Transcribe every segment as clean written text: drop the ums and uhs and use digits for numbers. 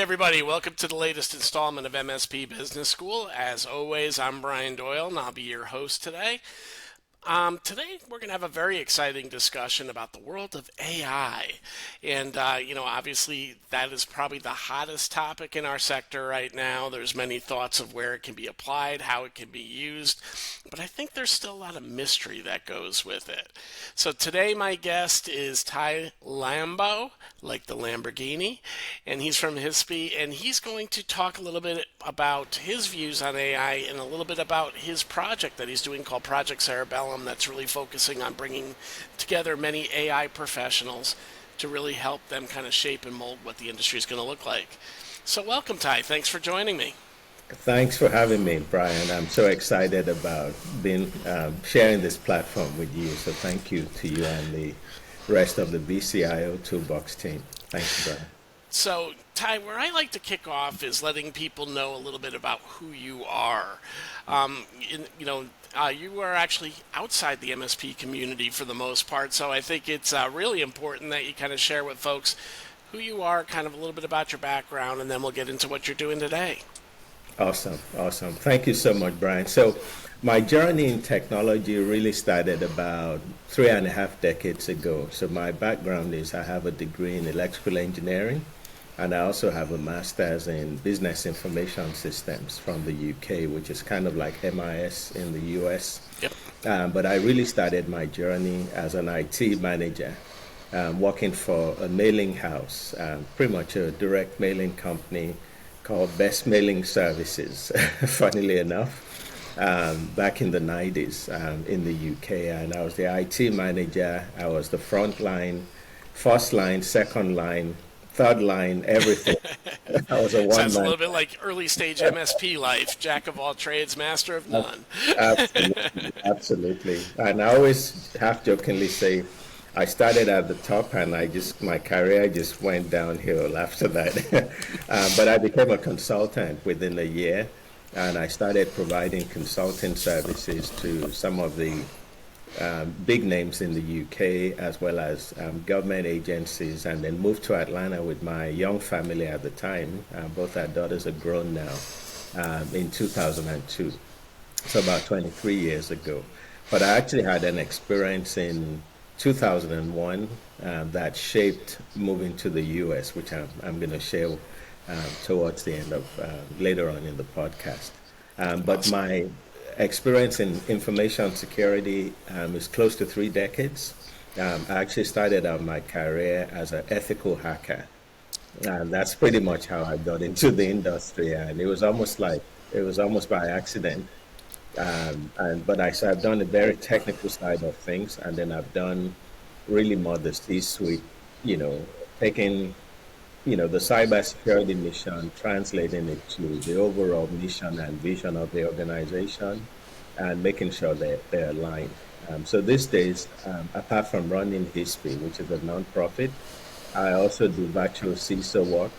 everybody. Welcome to the latest installment of MSP Business School. As always, I'm Brian Doyle, and I'll be your host today. Today, we're going to have a very exciting discussion about the world of AI. And, obviously, that is probably the hottest topic in our sector right now. There's many thoughts of where it can be applied, how it can be used, but I think there's still a lot of mystery that goes with it. So today, my guest is Taiye Lambo, like the Lamborghini, and he's from MSP, and he's going to talk a little bit about his views on AI and a little bit about his project that he's doing called Project Cerebellum, that's really focusing on bringing together many AI professionals to really help them kind of shape and mold what the industry is going to look like. So welcome, Ty. Thanks for joining me. Thanks for having me, Brian. I'm so excited about being sharing this platform with you. So thank you to you and the rest of the BCIO Toolbox team. Thanks, Brian. So, Ty, where I like to kick off is letting people know a little bit about who you are. You are actually outside the MSP community for the most part, so I think it's really important that you kind of share with folks who you are, kind of a little bit about your background, and then we'll get into what you're doing today. Awesome. Thank you so much, Brian. So my journey in technology really started about 3.5 decades ago. So my background is I have a degree in electrical engineering, and I also have a master's in business information systems from the UK, which is kind of like MIS in the US. Yep. But I really started my journey as an IT manager, working for a mailing house, pretty much a direct mailing company called Best Mailing Services, funnily enough, back in the 90s in the UK. And I was the IT manager. I was the front line, first line, second line, third line, everything. I was a one-man. Sounds a little bit like early stage MSP life, jack of all trades, master of none. Absolutely. And I always half jokingly say, I started at the top and my career just went downhill after that. But I became a consultant within a year, and I started providing consulting services to some of the big names in the UK, as well as government agencies, and then moved to Atlanta with my young family at the time. Both our daughters are grown now, in 2002, so about 23 years ago. But I actually had an experience in 2001 that shaped moving to the US, which I'm going to share towards the end of later on in the podcast. But my experience in information security is close to 3 decades. I actually started out my career as an ethical hacker. And that's pretty much how I got into the industry. And it was almost by accident. But I've done the very technical side of things, and then I've done really more the C-suite, taking the cybersecurity mission, translating it to the overall mission and vision of the organization, and making sure they're aligned. So these days, apart from running HISP, which is a nonprofit, I also do virtual CISO work.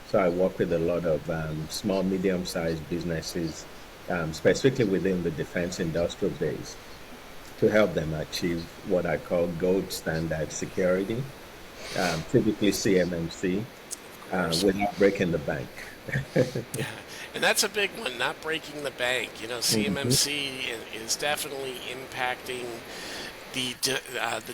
So I work with a lot of small, medium-sized businesses, specifically within the defense industrial base, to help them achieve what I call gold standard security, typically CMMC, without breaking the bank. Yeah. And that's a big one, not breaking the bank. CMMC is definitely impacting the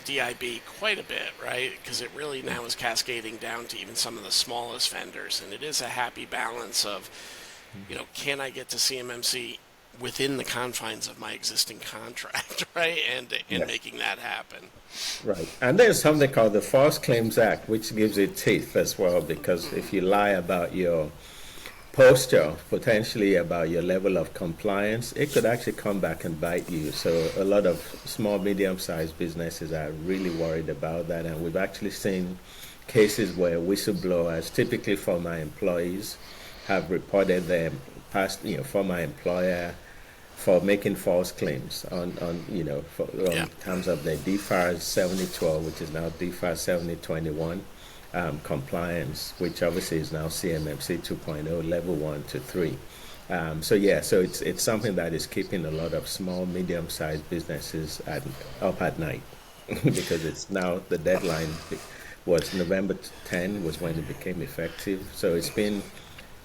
DIB quite a bit, right? Because it really now is cascading down to even some of the smallest vendors. And it is a happy balance of, can I get to CMMC within the confines of my existing contract, right? And Yes. making that happen. Right. And there's something called the False Claims Act, which gives it teeth as well, because if you lie about your posture, potentially about your level of compliance, it could actually come back and bite you. So a lot of small, medium-sized businesses are really worried about that. And we've actually seen cases where whistleblowers, typically former employees, have reported their past, former employer for making false claims on terms of the DFARS 7012, which is now DFARS 7021 compliance, which obviously is now CMMC 2.0 level 1 to 3. So it's something that is keeping a lot of small, medium-sized businesses up at night because it's now the deadline was November 10 was when it became effective. So it's been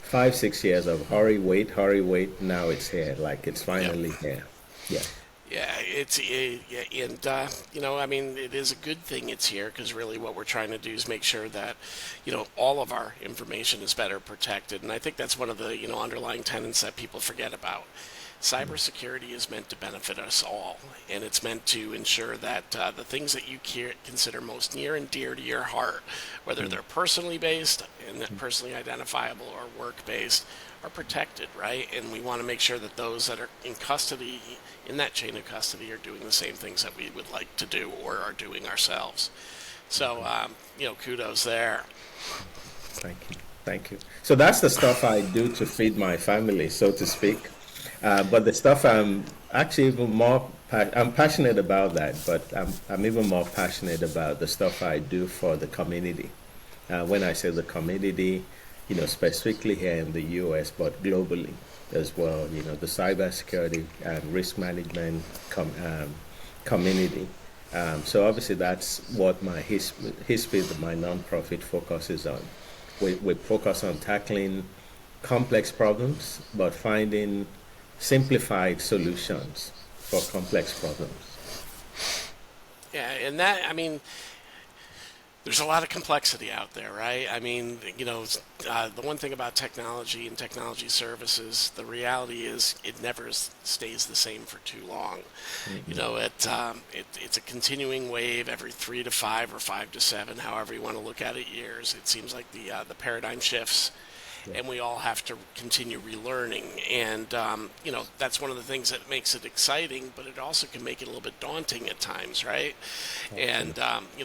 5, 6 years of hurry, wait. Now it's here. Like it's Yep. finally here. Yeah. Yeah, yeah, and I mean, it is a good thing it's here because really what we're trying to do is make sure that, all of our information is better protected, and I think that's one of the underlying tenets that people forget about. Cybersecurity is meant to benefit us all, and it's meant to ensure that the things that you consider most near and dear to your heart, whether they're personally based and personally identifiable or work based, are protected, right? And we want to make sure that those that are in custody, in that chain of custody, are doing the same things that we would like to do or are doing ourselves. So, kudos there. Thank you. Thank you. So that's the stuff I do to feed my family, so to speak. But the stuff I'm actually even more, I'm passionate about that, but I'm even more passionate about the stuff I do for the community. When I say the community, specifically here in the US, but globally as well, the cybersecurity and risk management community. So obviously that's what my history, my nonprofit focuses on. We focus on tackling complex problems, but finding simplified solutions for complex problems. Yeah, and that, I mean, there's a lot of complexity out there, right? I mean, the one thing about technology and technology services, the reality is it never stays the same for too long. It's a continuing wave every 3 to 5 or 5 to 7, however you want to look at it, years. It seems like the paradigm shifts. And we all have to continue relearning. And, that's one of the things that makes it exciting, but it also can make it a little bit daunting at times, right? And,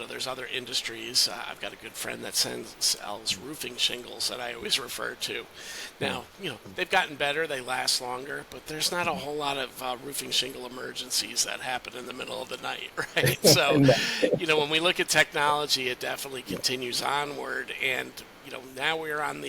there's other industries. I've got a good friend that sells roofing shingles that I always refer to. Now, they've gotten better. They last longer, but there's not a whole lot of roofing shingle emergencies that happen in the middle of the night, right? So, when we look at technology, it definitely continues onward. And, now we're on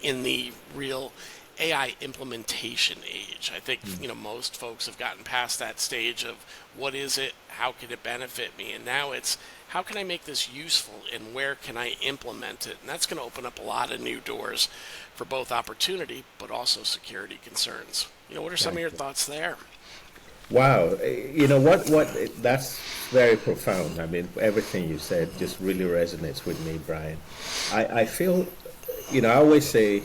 in the real AI implementation age. I think most folks have gotten past that stage of what is it, how can it benefit me, and now it's how can I make this useful and where can I implement it, and that's going to open up a lot of new doors for both opportunity but also security concerns. What are some of your thoughts there? Wow, what that's very profound. I mean, everything you said just really resonates with me, Brian. I feel, I always say,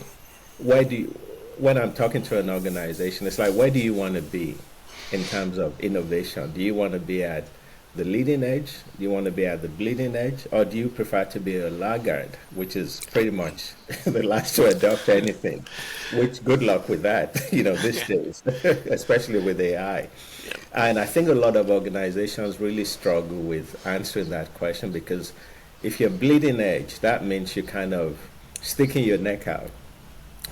when I'm talking to an organization, it's like, where do you want to be in terms of innovation? Do you want to be at the leading edge? Do you want to be at the bleeding edge? Or do you prefer to be a laggard, which is pretty much the last to adopt anything? Which, good luck with that, these days, especially with AI. And I think a lot of organizations really struggle with answering that question because if you're bleeding edge, that means you're kind of sticking your neck out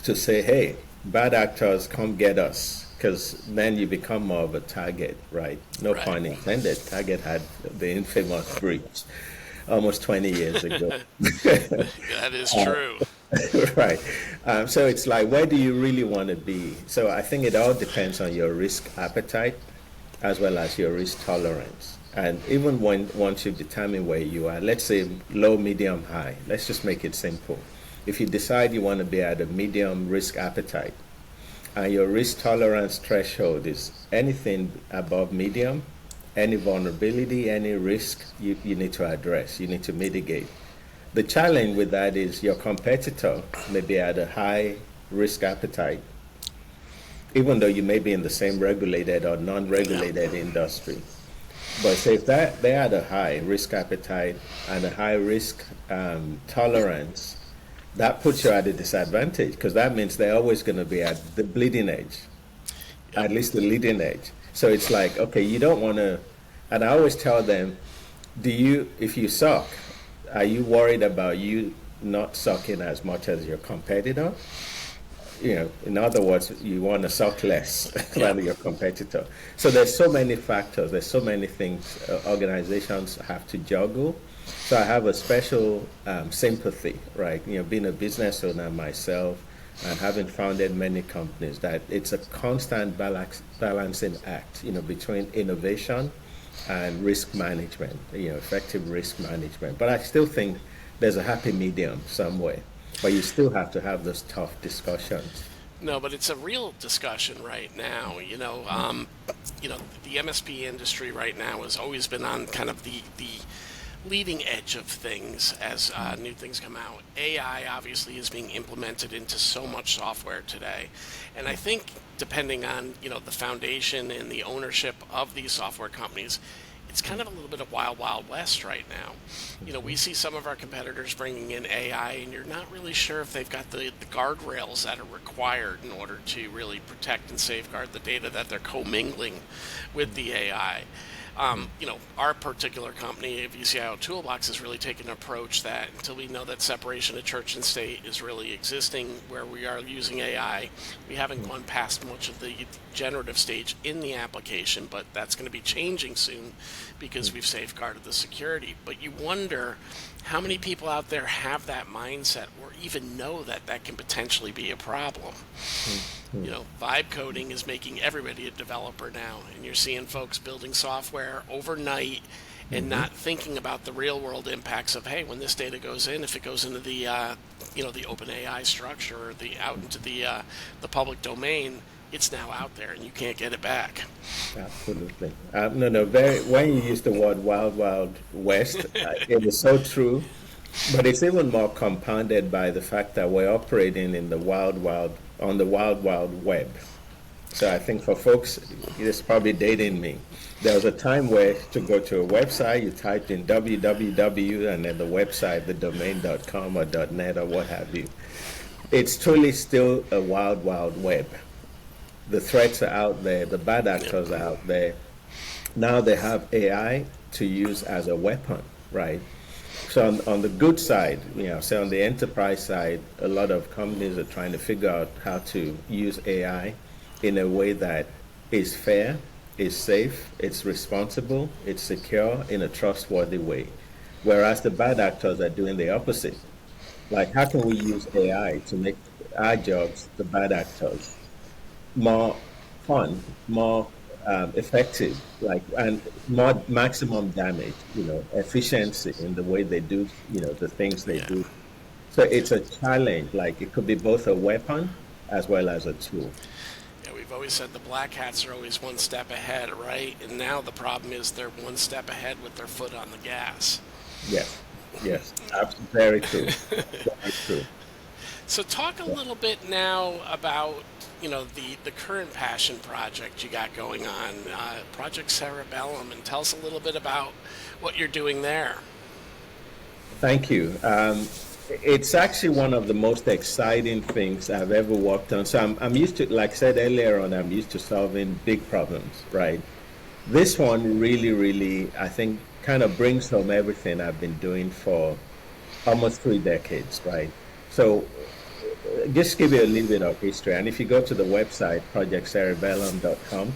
to say, hey, bad actors, come get us. Because then you become more of a target, right? No pun intended. Target had the infamous breach almost 20 years ago. That is true. Right. So it's like, where do you really want to be? So I think it all depends on your risk appetite as well as your risk tolerance. And even once you've determined where you are, let's say low, medium, high, let's just make it simple. If you decide you want to be at a medium risk appetite, and your risk tolerance threshold is anything above medium, any vulnerability, any risk you need to address, you need to mitigate. The challenge with that is your competitor may be at a high risk appetite, even though you may be in the same regulated or non-regulated industry. But say if they're at a high risk appetite and a high risk tolerance, that puts you at a disadvantage because that means they're always going to be at the bleeding edge, at least the leading edge. So it's like, okay, you don't want to, and I always tell them, if you suck, are you worried about you not sucking as much as your competitor? In other words, you want to suck less than your competitor. So there's so many factors, there's so many things organizations have to juggle. So I have a special sympathy, right? Being a business owner myself and having founded many companies, that it's a constant balancing act, between innovation and risk management, effective risk management. But I still think there's a happy medium somewhere, but you still have to have those tough discussions. No, but it's a real discussion right now. The MSP industry right now has always been on kind of the leading edge of things as new things come out. AI obviously is being implemented into so much software today, and I think depending on the foundation and the ownership of these software companies, it's kind of a little bit of wild, wild west right now. We see some of our competitors bringing in AI, and you're not really sure if they've got the guardrails that are required in order to really protect and safeguard the data that they're commingling with the AI. Our particular company, VCIO Toolbox, has really taken an approach that until we know that separation of church and state is really existing where we are using AI, we haven't gone past much of the generative stage in the application, but that's going to be changing soon because we've safeguarded the security. But you wonder how many people out there have that mindset or even know that that can potentially be a problem. Vibe coding is making everybody a developer now, and you're seeing folks building software overnight and not thinking about the real world impacts of, hey, when this data goes in, if it goes into the the open AI structure or out into the public domain, it's now out there and you can't get it back. Absolutely. No. When you use the word wild, wild west, it is so true. But it's even more compounded by the fact that we're operating in the wild, wild web. So I think for folks, it's probably dating me. There was a time where to go to a website, you typed in www and then the website, the domain.com or .net or what have you. It's truly still a wild, wild web. The threats are out there, the bad actors are out there. Now they have AI to use as a weapon, right? So on the good side, say on the enterprise side, a lot of companies are trying to figure out how to use AI in a way that is fair, is safe, it's responsible, it's secure, in a trustworthy way. Whereas the bad actors are doing the opposite. Like, how can we use AI to make our jobs, the bad actors, more fun, more effective, and more maximum damage, efficiency in the way they do, the things they do. So it's a challenge. Like, it could be both a weapon as well as a tool. Yeah, we've always said the black hats are always one step ahead, right? And now the problem is they're one step ahead with their foot on the gas. Yes, very true. Very true. So talk a little bit now about the current passion project you got going on, Project Cerebellum, and tell us a little bit about what you're doing there. Thank you. It's actually one of the most exciting things I've ever worked on. So I'm used to, like I said earlier on, I'm used to solving big problems, right? This one really, I think, kind of brings home everything I've been doing for almost 3 decades, right? So just give you a little bit of history. And if you go to the website, projectcerebellum.com,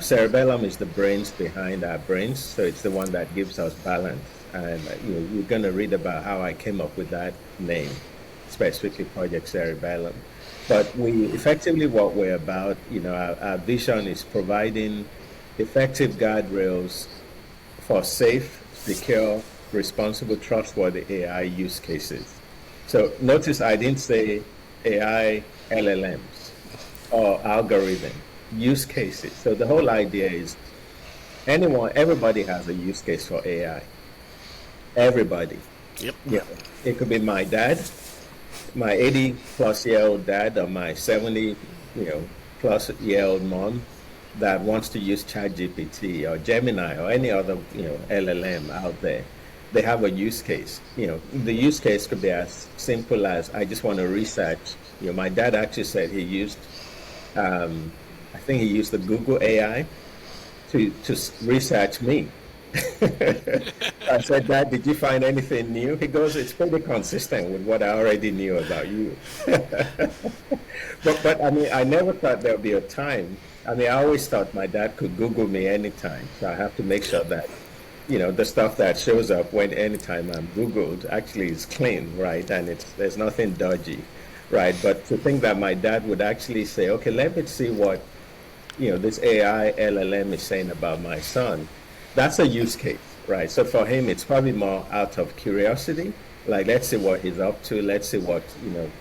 cerebellum is the brains behind our brains. So it's the one that gives us balance. And you're going to read about how I came up with that name, specifically Project Cerebellum. But effectively what we're about, our vision is providing effective guardrails for safe, secure, responsible, trustworthy AI use cases. So notice I didn't say AI LLMs or algorithm, use cases. So the whole idea is everybody has a use case for AI. Everybody. Yep. Yeah. It could be my dad, my 80-plus-year-old dad, or my 70-plus-year-old mom that wants to use ChatGPT or Gemini or any other, LLM out there. They have a use case. The use case could be as simple as, I just want to research. My dad actually said he used, I think he used the Google AI to research me. I said, Dad, did you find anything new? He goes, it's pretty consistent with what I already knew about you. but I mean, I never thought there would be a time. I mean, I always thought my dad could Google me anytime. So I have to make sure that the stuff that shows up anytime I'm Googled actually is clean, right? And there's nothing dodgy, right? But to think that my dad would actually say, okay, let me see what, this AI LLM is saying about my son, that's a use case, right? So for him, it's probably more out of curiosity Like, let's see what he's up to. Let's see what,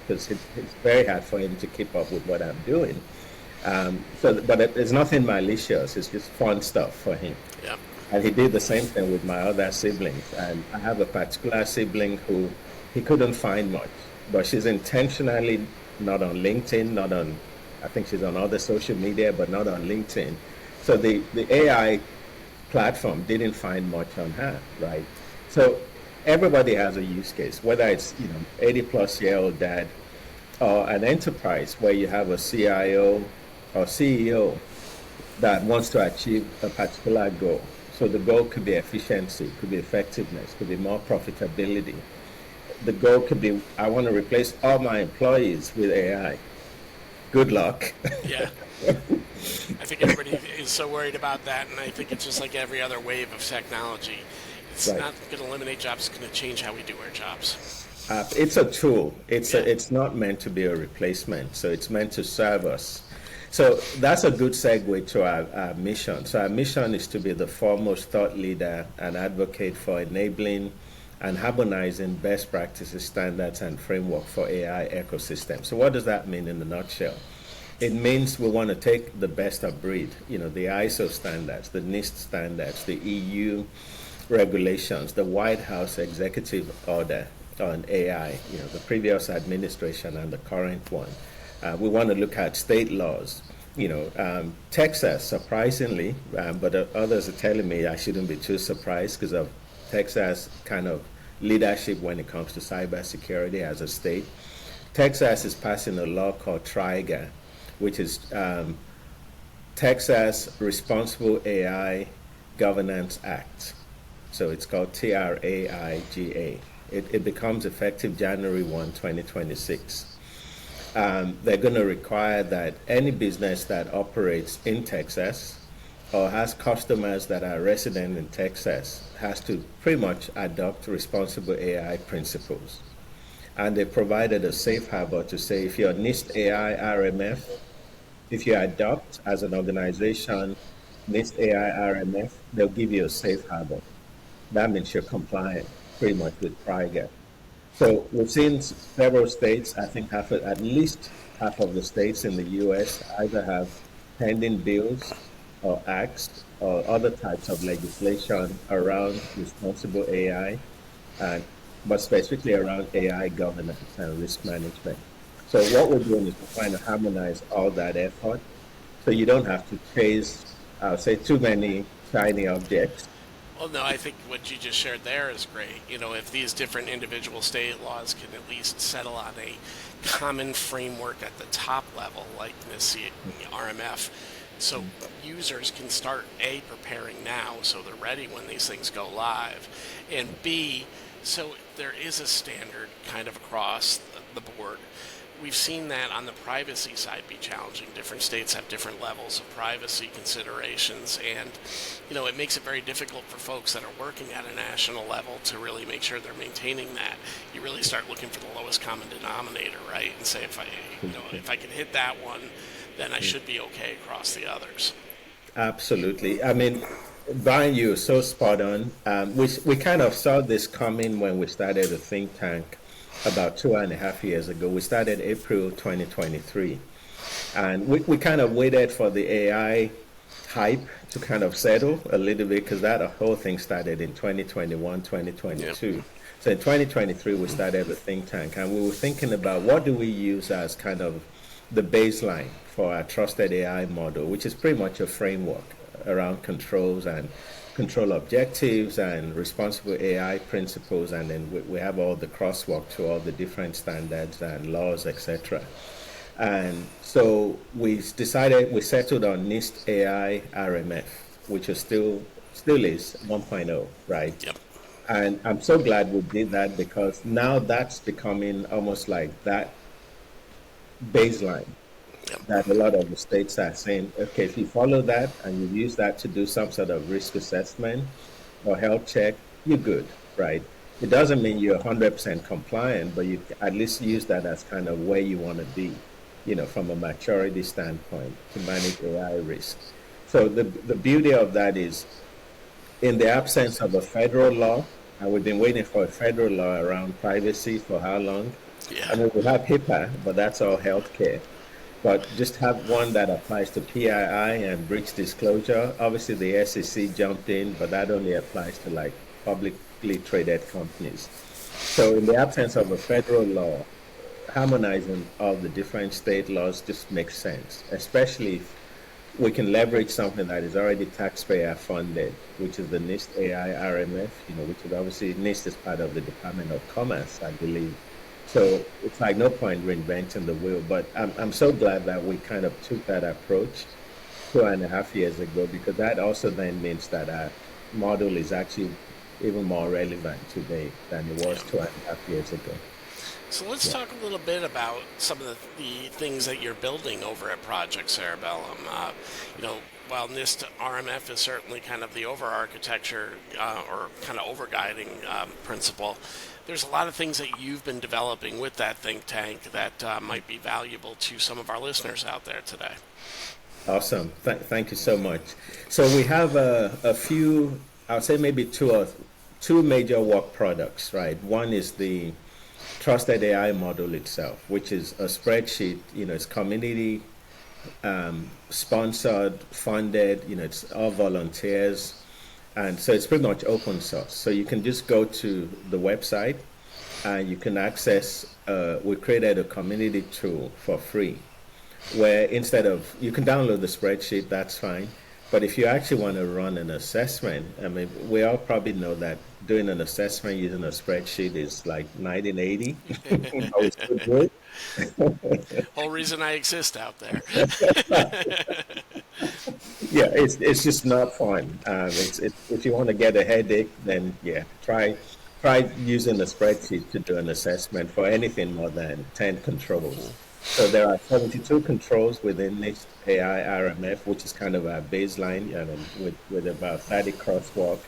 because it's very hard for him to keep up with what I'm doing. But there's nothing malicious. It's just fun stuff for him. Yep. And he did the same thing with my other siblings. And I have a particular sibling who he couldn't find much, but she's intentionally not on LinkedIn, not on, I think she's on other social media, but not on LinkedIn. So the AI platform didn't find much on her, right? So everybody has a use case, whether it's, 80 plus year old dad or an enterprise where you have a CIO or CEO that wants to achieve a particular goal. So the goal could be efficiency, could be effectiveness, could be more profitability. The goal could be, I want to replace all my employees with AI. Good luck. Yeah. I think everybody is so worried about that, and I think it's just like every other wave of technology. It's Right. not going to eliminate jobs, it's going to change how we do our jobs. It's a tool. It's Yeah. it's not meant to be a replacement. So it's meant to serve us. So that's a good segue to our mission. So our mission is to be the foremost thought leader and advocate for enabling and harmonizing best practices, standards, and framework for AI ecosystem. So what does that mean in a nutshell? It means we want to take the best of breed, the ISO standards, the NIST standards, the EU regulations, the White House executive order on AI, the previous administration and the current one. We want to look at state laws. Texas, surprisingly, but others are telling me I shouldn't be too surprised because of Texas kind of leadership when it comes to cybersecurity as a state. Texas is passing a law called TRAIGA, which is Texas Responsible AI Governance Act. So it's called TRAIGA. It becomes effective January 1, 2026. They're going to require that any business that operates in Texas or has customers that are resident in Texas has to pretty much adopt responsible AI principles. And they provided a safe harbor to say if you're NIST AI RMF, if you adopt as an organization NIST AI RMF, they'll give you a safe harbor. That means you're compliant pretty much with TRIGA. So we've seen several states, I think at least half of the states in the US either have pending bills or acts or other types of legislation around responsible AI, but specifically around AI governance and risk management. So what we're doing is we're trying to harmonize all that effort so you don't have to chase, I would say, too many shiny objects. Well, no, I think what you just shared there is great. If these different individual state laws can at least settle on a common framework at the top level, like NIST RMF, so users can start A, preparing now so they're ready when these things go live, and B, so there is a standard kind of across the board. We've seen that on the privacy side be challenging. Different states have different levels of privacy considerations, and it makes it very difficult for folks that are working at a national level to really make sure they're maintaining that. You really start looking for the lowest common denominator, right? And say if I can hit that one, then I should be okay across the others. Absolutely. I mean, Brian, you're so spot on. We kind of saw this coming when we started the think tank about 2.5 years ago. We started April 2023. And we kind of waited for the AI hype to kind of settle a little bit because that whole thing started in 2021, 2022. Yep. So in 2023, we started the think tank and we were thinking about what do we use as kind of the baseline for our trusted AI model, which is pretty much a framework around controls and control objectives and responsible AI principles, and then we have all the crosswalk to all the different standards and laws, etc. And so we settled on NIST AI RMF, which is still is 1.0, right? Yep. And I'm so glad we did that because now that's becoming almost like that baseline that a lot of the states are saying, okay, if you follow that and you use that to do some sort of risk assessment or health check, you're good, right? It doesn't mean you're 100% compliant, but you at least use that as kind of where you want to be, from a maturity standpoint to manage AI risk. So the beauty of that is in the absence of a federal law, And we've been waiting for a federal law around privacy for how long? I Yeah. mean, we have HIPAA, but that's all healthcare. But just have one that applies to PII and breach disclosure. Obviously, the SEC jumped in, but that only applies to like publicly traded companies. So, in the absence of a federal law, harmonizing all the different state laws just makes sense, especially if we can leverage something that is already taxpayer funded, which is the NIST AI RMF, which is obviously NIST is part of the Department of Commerce, I believe. So it's like no point reinventing the wheel, but I'm so glad that we kind of took that approach 2.5 years ago, because that also then means that our model is actually even more relevant today than it was Yeah. 2.5 years ago. So let's Yeah. talk a little bit about some of the things that you're building over at Project Cerebellum. You know, while NIST RMF is certainly kind of the over-architecture or kind of over-guiding principle, there's a lot of things that you've been developing with that think tank that might be valuable to some of our listeners out there today. Awesome. Thank you so much. So we have a few, I'll say maybe two major work products, right? One is the trusted AI model itself, which is a spreadsheet, it's community sponsored, funded, it's all volunteers. And so it's pretty much open source. So you can just go to the website and you can access, we created a community tool for free where instead of, you can download the spreadsheet, that's fine. But if you actually want to run an assessment, I mean, we all probably know that doing an assessment using a spreadsheet is like 1980. It's so good. Whole reason I exist out there. Yeah, it's just not fun. If you want to get a headache, then yeah, try using a spreadsheet to do an assessment for anything more than 10 controls. So there are 72 controls within this AI RMF, which is kind of our baseline, with about 30 crosswalk.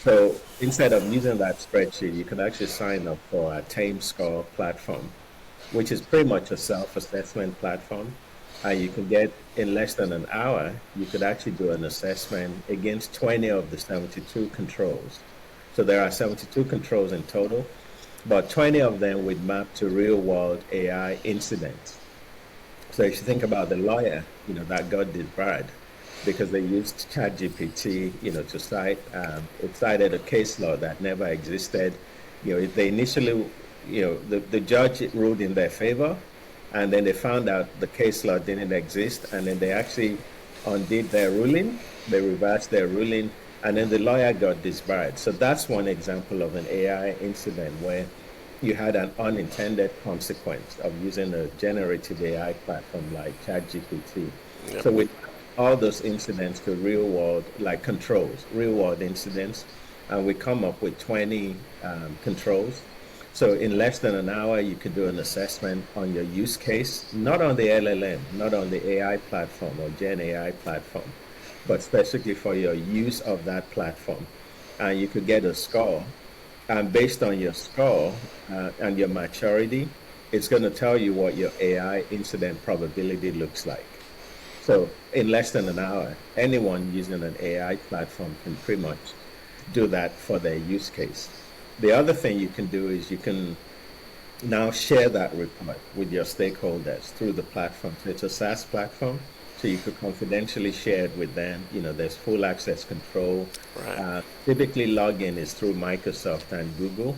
So instead of using that spreadsheet, you can actually sign up for our Tame Score platform, which is pretty much a self-assessment platform. And you can get, in less than an hour, you could actually do an assessment against 20 of the 72 controls. So there are 72 controls in total, but 20 of them would map to real-world AI incidents. So if you think about the lawyer, that got disbarred because they used ChatGPT, to cite, it cited a case law that never existed. They initially, the judge ruled in their favor, and then they found out the case law didn't exist, and then they actually undid their ruling, they reversed their ruling, and then the lawyer got disbarred. So that's one example of an AI incident where you had an unintended consequence of using a generative AI platform like ChatGPT. Yep. So with all those incidents to real world, like controls, real world incidents, and we come up with 20 controls. So in less than an hour, you could do an assessment on your use case, not on the LLM, not on the AI platform or Gen AI platform, but specifically for your use of that platform. And you could get a score. And based on your score and your maturity, it's going to tell you what your AI incident probability looks like. So in less than an hour, anyone using an AI platform can pretty much do that for their use case. The other thing you can do is you can now share that report with your stakeholders through the platform. So it's a SaaS platform, so you could confidentially share it with them. There's full access control. Right. Typically, login is through Microsoft and Google.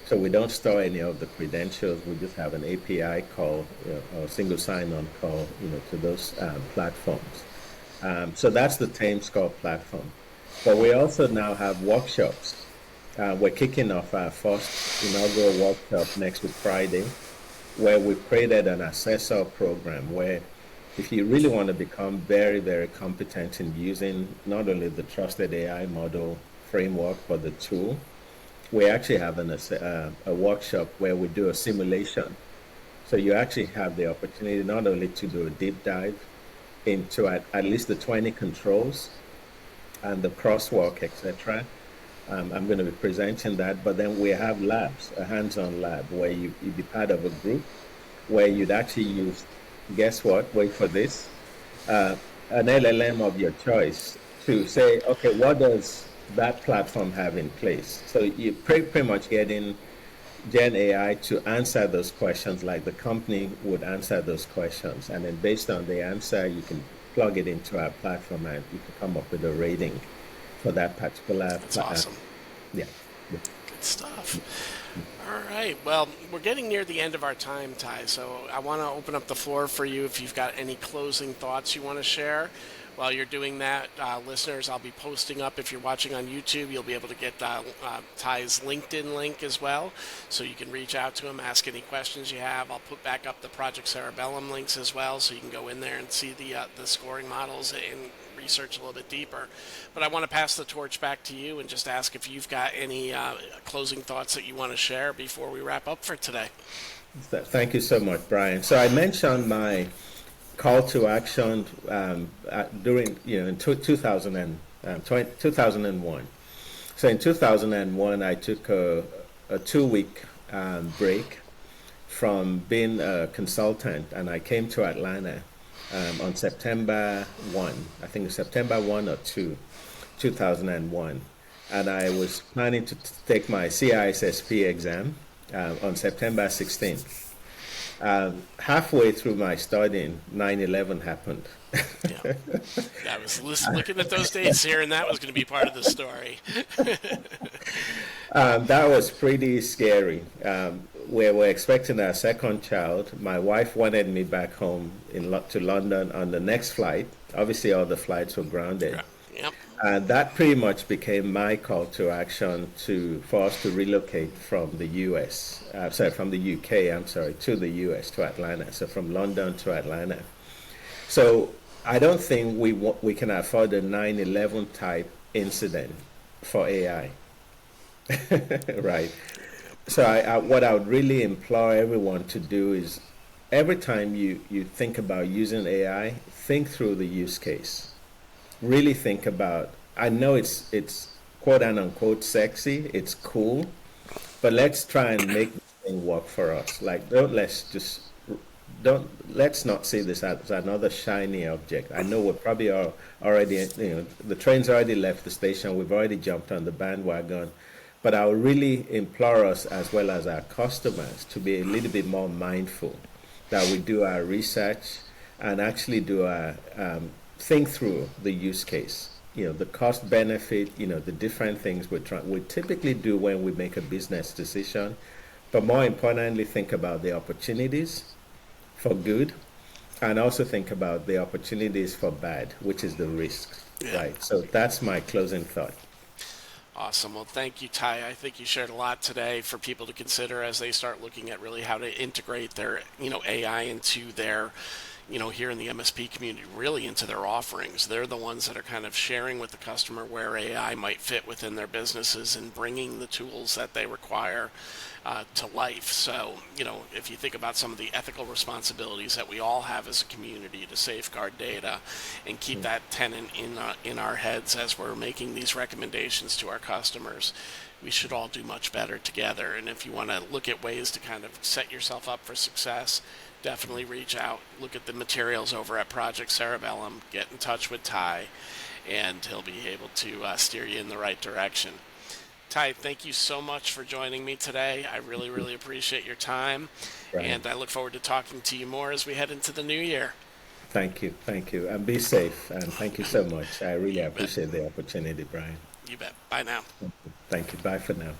So we don't store any of the credentials. We just have an API call or single sign-on call, to those platforms. So that's the Tame Score platform. But we also now have workshops. We're kicking off our first inaugural workshop next week, Friday, where we've created an assessor program where if you really want to become very, very competent in using not only the trusted AI model framework, but the tool, we actually have a workshop where we do a simulation. So you actually have the opportunity not only to do a deep dive into at least the 20 controls and the crosswalk, etc. I'm going to be presenting that, but then we have labs, a hands-on lab where you'd be part of a group where you'd actually use, guess what, wait for this, an LLM of your choice to say, okay, what does that platform have in place. So you pretty much getting Gen AI to answer those questions like the company would answer those questions. And then based on the answer, you can plug it into our platform and you can come up with a rating for that particular, That's awesome. yeah. Yeah. Good stuff. All right. Well, we're getting near the end of our time, Ty. So I want to open up the floor for you if you've got any closing thoughts you want to share. While you're doing that, listeners, I'll be posting up. If you're watching on YouTube, you'll be able to get Ty's LinkedIn link as well. So you can reach out to him, ask any questions you have. I'll put back up the Project Cerebellum links as well, so you can go in there and see the scoring models and research a little bit deeper. But I want to pass the torch back to you and just ask if you've got any closing thoughts that you want to share before we wrap up for today. Thank you so much, Brian. So I mentioned my call to action during, in 2001. So in 2001, I took a 2-week break from being a consultant, and I came to Atlanta on September 1, I think September 1 or 2, 2001. And I was planning to take my CISSP exam on September 16th. Halfway through my studying, 9/11 happened. Yeah. I was looking at those dates here, and that was going to be part of the story. That was pretty scary. We were expecting our second child. My wife wanted me back home to London on the next flight. Obviously, all the flights were grounded. Yep. And that pretty much became my call to action for us to relocate from the US, from the UK, to the US, to Atlanta. So from London to Atlanta. So I don't think we can afford a 9/11 type incident for AI, right? So what I would really implore everyone to do is every time you think about using AI, think through the use case. Really think about, I know it's quote unquote sexy, it's cool, but let's try and make the thing work for us. Like, let's not see this as another shiny object. I know we're probably already, the train's already left the station, we've already jumped on the bandwagon, but I would really implore us, as well as our customers, to be a little bit more mindful that we do our research and actually do our think through the use case, the cost benefit, the different things we typically do when we make a business decision, but more importantly, think about the opportunities for good, and also think about the opportunities for bad, which is the risk, right? So that's my closing thought. Awesome. Well, thank you, Ty. I think you shared a lot today for people to consider as they start looking at really how to integrate their, AI into their, here in the MSP community, really into their offerings. They're the ones that are kind of sharing with the customer where AI might fit within their businesses and bringing the tools that they require to life. So, if you think about some of the ethical responsibilities that we all have as a community to safeguard data and keep that tenant in our heads as we're making these recommendations to our customers, we should all do much better together. And if you want to look at ways to kind of set yourself up for success, definitely reach out, look at the materials over at Project Cerebellum, get in touch with Ty, and he'll be able to steer you in the right direction. Ty, thank you so much for joining me today. I really, really appreciate your time, and I look forward to talking to you more as we head into the new year. Thank you, and be safe, and thank you so much. I really appreciate the opportunity, Brian. You bet. Bye now. Thank you. Bye for now.